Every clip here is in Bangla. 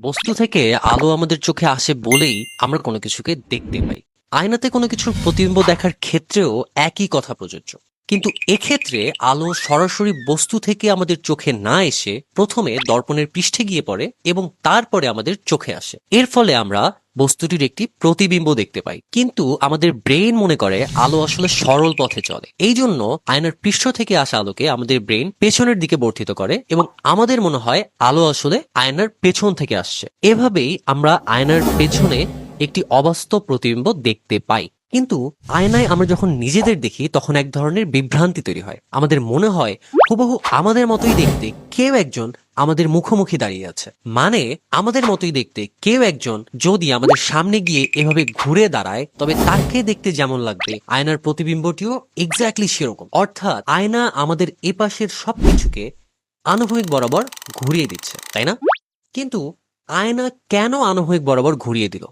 বস্তু থেকে আলো আমাদের চোখে আসে বলেই আমরা কোনো কিছুকে দেখতে পাই। আয়নাতে কোনো কিছুর প্রতিবিম্ব দেখার ক্ষেত্রেও একই কথা প্রযোজ্য। কিন্তু এক্ষেত্রে আলো সরাসরি বস্তু থেকে আমাদের চোখে না এসে প্রথমে দর্পণের পৃষ্ঠে গিয়ে পড়ে এবং তারপরে আমাদের চোখে আসে। এর ফলে আমরা বস্তুটির একটি প্রতিবিম্ব দেখতে পাই। কিন্তু আমাদের ব্রেন মনে করে আলো আসলে সরল পথে চলে। এই জন্য আয়নার পৃষ্ঠ থেকে আসা আলোকে আমাদের ব্রেন পেছনের দিকে বর্ধিত করে এবং আমাদের মনে হয় আলো আসলে আয়নার পেছন থেকে আসছে। এভাবেই আমরা আয়নার পেছনে একটি অবাস্তব প্রতিবিম্ব দেখতে পাই। কিন্তু আয়নায় আমরা যখন নিজেদের দেখি তখন এক ধরনের বিভ্রান্তি তৈরি হয়। আমাদের মনে হয় হুবহু আমাদের মতোই দেখতে কেউ একজন আমাদের মুখোমুখি দাঁড়িয়ে আছে। মানে আমাদের মতোই দেখতে কেউ একজন যদি আমাদের সামনে গিয়ে এভাবে ঘুরে দাঁড়ায় তবে তাকে দেখতে যেমন লাগবে আয়নার প্রতিবিম্বটিও এক্স্যাক্টলি সেরকম। অর্থাৎ আয়না আমাদের এপাশের সবকিছুকে আনুভূমিক বরাবর ঘুরিয়ে দিচ্ছে, তাই না? কিন্তু আয়না কেন আনুভূমিক বরাবর ঘুরিয়ে দিল,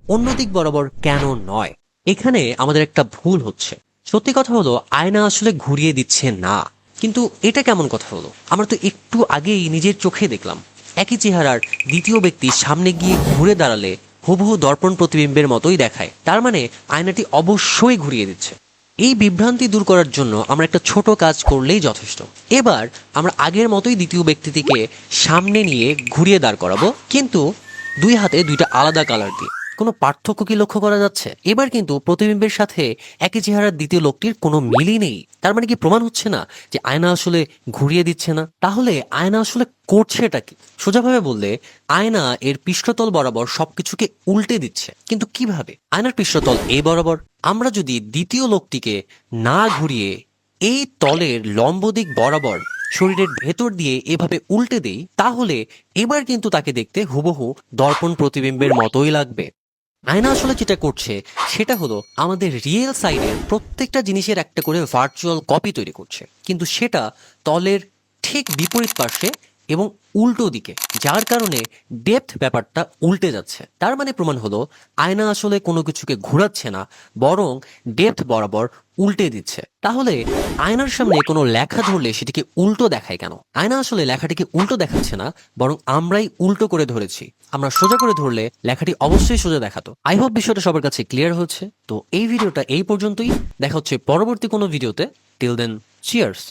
অন্য দিক বরাবর কেন নয়? এখানে আমাদের একটা ভুল হচ্ছে। সত্যি কথা হলো আয়না আসলে ঘুরিয়ে দিচ্ছে না। কিন্তু এটা কেমন কথা হলো? আমরা তো একটু আগেই নিজের চোখে দেখলাম একই চেহারার দ্বিতীয় ব্যক্তি সামনে গিয়ে ঘুরে দাঁড়ালে হুবহু দর্পণ প্রতিবিম্বের মতোই দেখায়। তার মানে আয়নাটি অবশ্যই ঘুরিয়ে দিচ্ছে। এই বিভ্রান্তি দূর করার জন্য আমরা একটা ছোট কাজ করলেই যথেষ্ট। এবার আমরা আগের মতোই দ্বিতীয় ব্যক্তিটিকে সামনে নিয়ে ঘুরিয়ে দাঁড় করাবো, কিন্তু দুই হাতে দুইটা আলাদা কালার দিয়ে। কোনো পার্থক্য কি লক্ষ্য করা যাচ্ছে? এবার কিন্তু প্রতিবিম্বের সাথে একই চেহারার দ্বিতীয় লোকটির কোনো মিলই নেই। তার মানে কি প্রমাণ হচ্ছে না যে আয়না আসলে ঘুরিয়ে দিচ্ছে না? তাহলে আয়না আসলে করছেটা কি? সোজাভাবে বললে আয়না এর পৃষ্ঠতল বরাবর সবকিছুকে উল্টে দিচ্ছে। কিন্তু কিভাবে? আয়নার পৃষ্ঠতল এই বরাবর। আমরা যদি দ্বিতীয় লোকটিকে না ঘুরিয়ে এই তলের লম্ব দিক বরাবর শরীরের ভেতর দিয়ে এভাবে উল্টে দেই, তাহলে এবার কিন্তু তাকে দেখতে হুবহু দর্পণ প্রতিবিম্বের মতোই লাগবে। আয়না আসলে যেটা করছে সেটা হলো আমাদের রিয়েল সাইডের প্রত্যেকটা জিনিসের একটা করে ভার্চুয়াল কপি তৈরি করছে, কিন্তু সেটা তলের ঠিক বিপরীত পার্শ্বে এবং উল্টো দিকে, যার কারণে ডেপথ ব্যাপারটা উল্টে যাচ্ছে। তার মানে প্রমাণ হলো আয়না আসলে কোনো কিছুকে ঘোরাচ্ছে না, বরং ডেপথ বরাবর উল্টে দিচ্ছে। তাহলে আয়নার সামনে কোনো লেখা ধরলে সেটিকে উল্টো দেখায় কেন? আয়না আসলে লেখাটিকে উল্টো দেখাচ্ছে না, বরং আমরাই উল্টো করে ধরেছি। আমরা সোজা করে ধরলে লেখাটি অবশ্যই সোজা দেখাতো। আই হোপ বিষয়টা সবার কাছে ক্লিয়ার হচ্ছে। তো এই ভিডিওটা এই পর্যন্তই। দেখা হচ্ছে পরবর্তী কোনো ভিডিওতে। Till then, cheers.